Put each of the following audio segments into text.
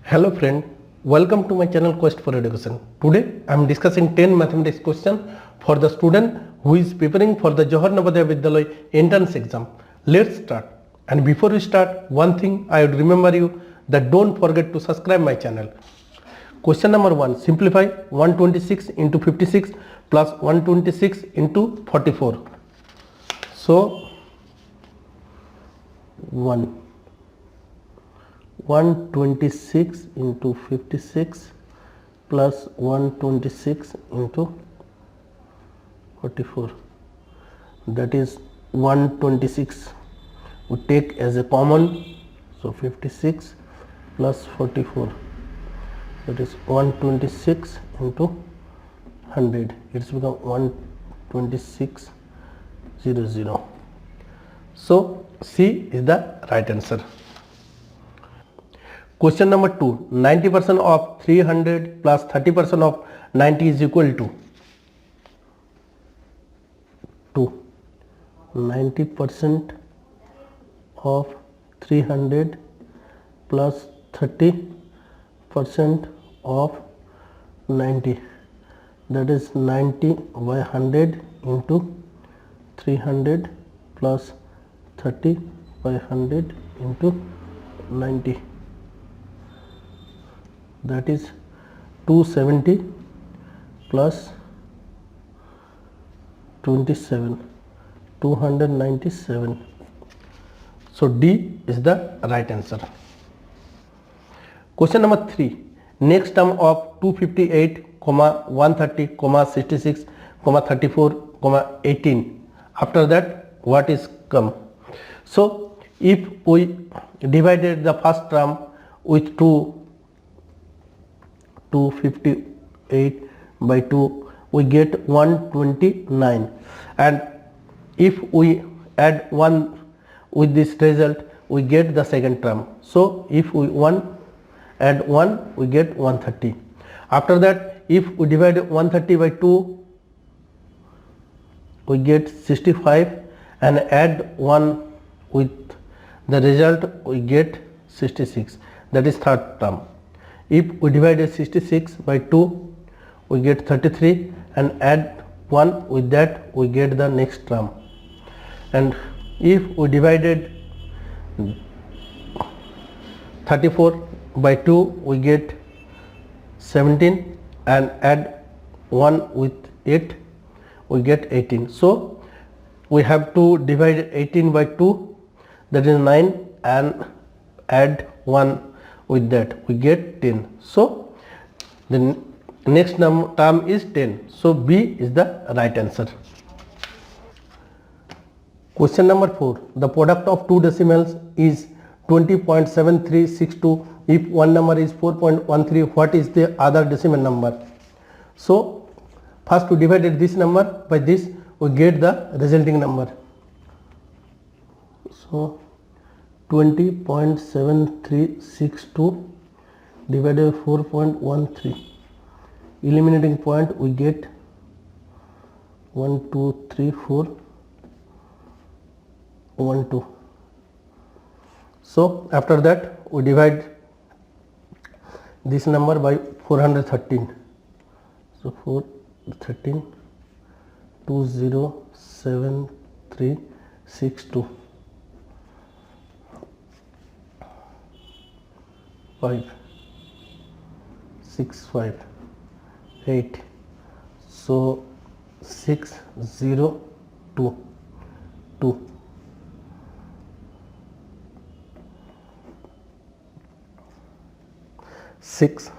Hello friend, welcome to my channel Quest for Education. Today I am discussing 10 mathematics questions for the student who is preparing for the Johar Navodaya Vidyalaya entrance exam. Let's start. And before we start, one thing I would remember you that don't forget to subscribe my channel. Question number 1. Simplify 126 into 56 plus 126 into 44. So 126 into 56 plus 126 into 44, that is 126 we take as a common, so 56 plus 44, that is 126 into 100, it's become 12600. So C is the right answer. Question number 2. 90% of 300 plus 30% of 90 is equal to 2. 90% of 300 plus 30% of 90, that is 90 by 100 into 300 plus 30 by 100 into 90, that is 270 plus 27, 297. So D is the right answer. Question number 3. Next term of 258, 130, 66, 34, 18. After that, what is come? So if we divided the first term with 258 by 2, we get 129, and if we add 1 with this result, we get the second term. So if we add 1, we get 130. After that, if we divide 130 by 2, we get 65, and add 1 with the result, we get 66, that is third term. If we divide 66 by 2, we get 33, and add 1 with that, we get the next term. And if we divided 34 by 2, we get 17, and add 1 with it, we get 18. So we have to divide 18 by 2, that is 9, and add 1 with that, we get 10. So the next term is 10. So B is the right answer. Question number 4. The product of two decimals is 20.7362. If one number is 4.13, what is the other decimal number? So first we divided this number by this, we get the resulting number. So 20.7362 divided by 4.13, eliminating point, we get 1 2 3 4 1 2. So after that, we divide this number by 413, so 413 207362 5 6 5 8, so 602 2. Six,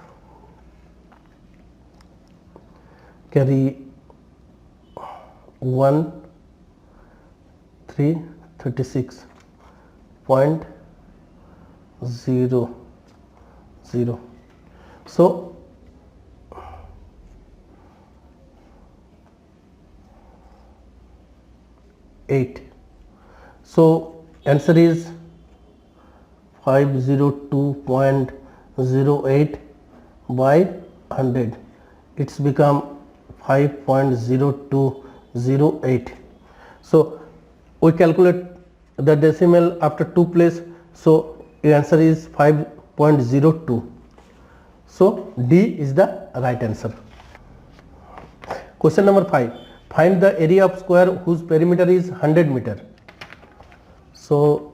carry 1 3 36.00. So 8. So answer is 502.08 by 100. It's become 5.0208. So we calculate the decimal after 2 place. So the answer is 5.02. So D is the right answer. Question number 5. Find the area of square whose perimeter is 100 meter. So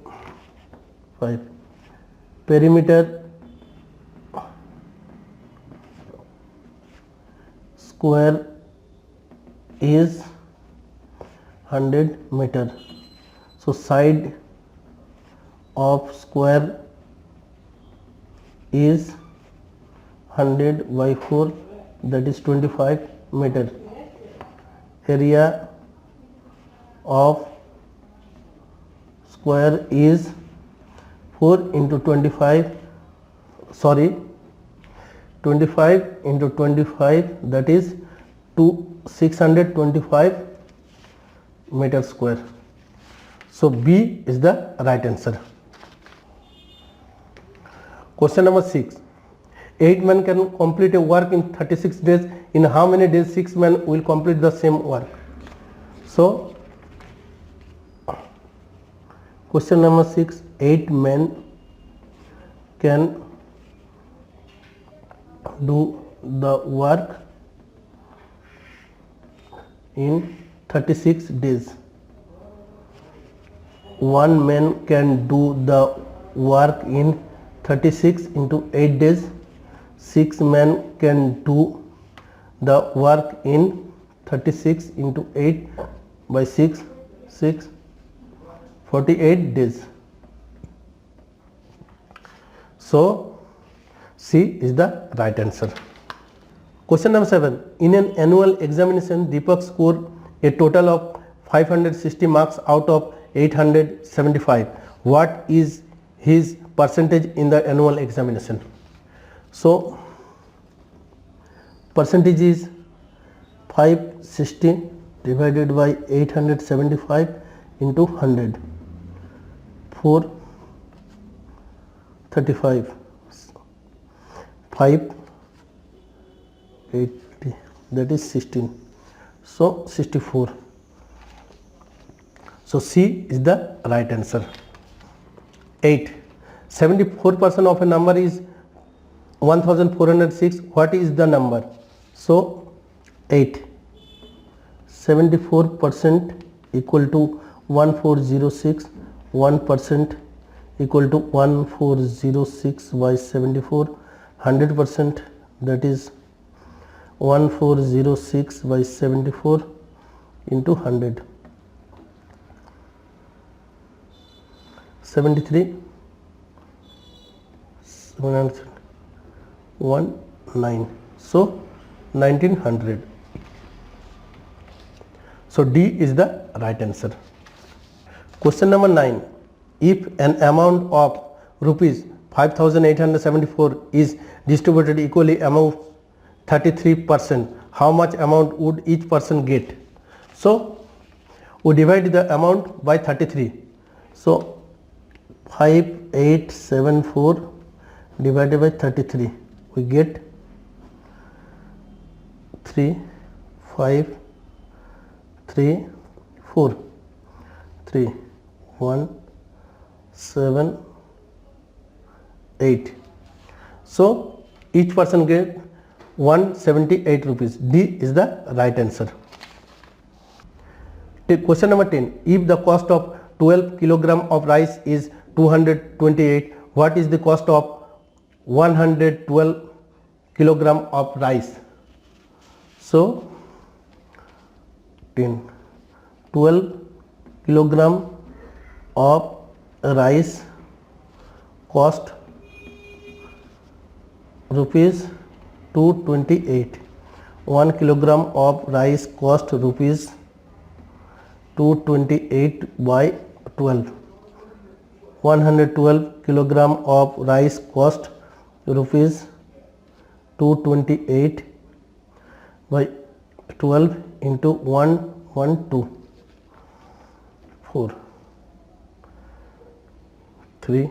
5. Perimeter square is 100 meter. So side of square is 100 by 4, that is 25 meter. Area of square is 4 into 25, 25 into 25, that is 625 meter square. So B is the right answer. Question number 6. 8 men can complete a work in 36 days. In how many days 6 men will complete the same work? So question number 6. 8 men can do the work in 36 days. 1 man can do the work in 36 into 8 days. 6 men can do the work in 36 into 8 by 6, 48 days. So C is the right answer. Question number 7. In an annual examination, Deepak scored a total of 560 marks out of 875. What is his percentage in the annual examination? So percentage is 560 divided by 875 into 100, 435, 580, that is 16, so 64. So C is the right answer. 8. 74% of a number is 1406. What is the number? So 8. 74% equal to 1406. 1% equal to 1406 by 74. 100%, that is 1406 by 74 into 100. 73, 719, so 1900. So D is the right answer. Question number 9. If an amount of rupees 5874 is distributed equally among 33%, how much amount would each person get? So we divide the amount by 33. So 5874 divided by 33, we get 3, 5, 3, 4, 3, 1, 7, 8. So each person get 178 rupees. D is the right answer. Question number 10. If the cost of 12 kilogram of rice is 228, what is the cost of 112 kilogram of rice? So 12 kilogram of rice cost rupees 228. 1 kilogram of rice cost rupees 228 by 12. 112 kilogram of rice cost rupees 228 by 12 into 112, 4, 3,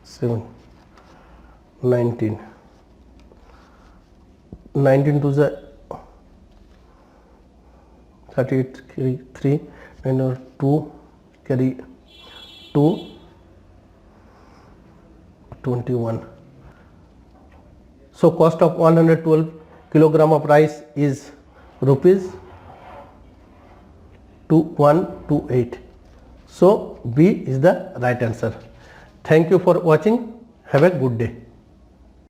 7, 19. 19 to the 38, 3, and 2, carry 221. So cost of 112 kilogram of rice is rupees 2128. So B is the right answer. Thank you for watching. Have a good day.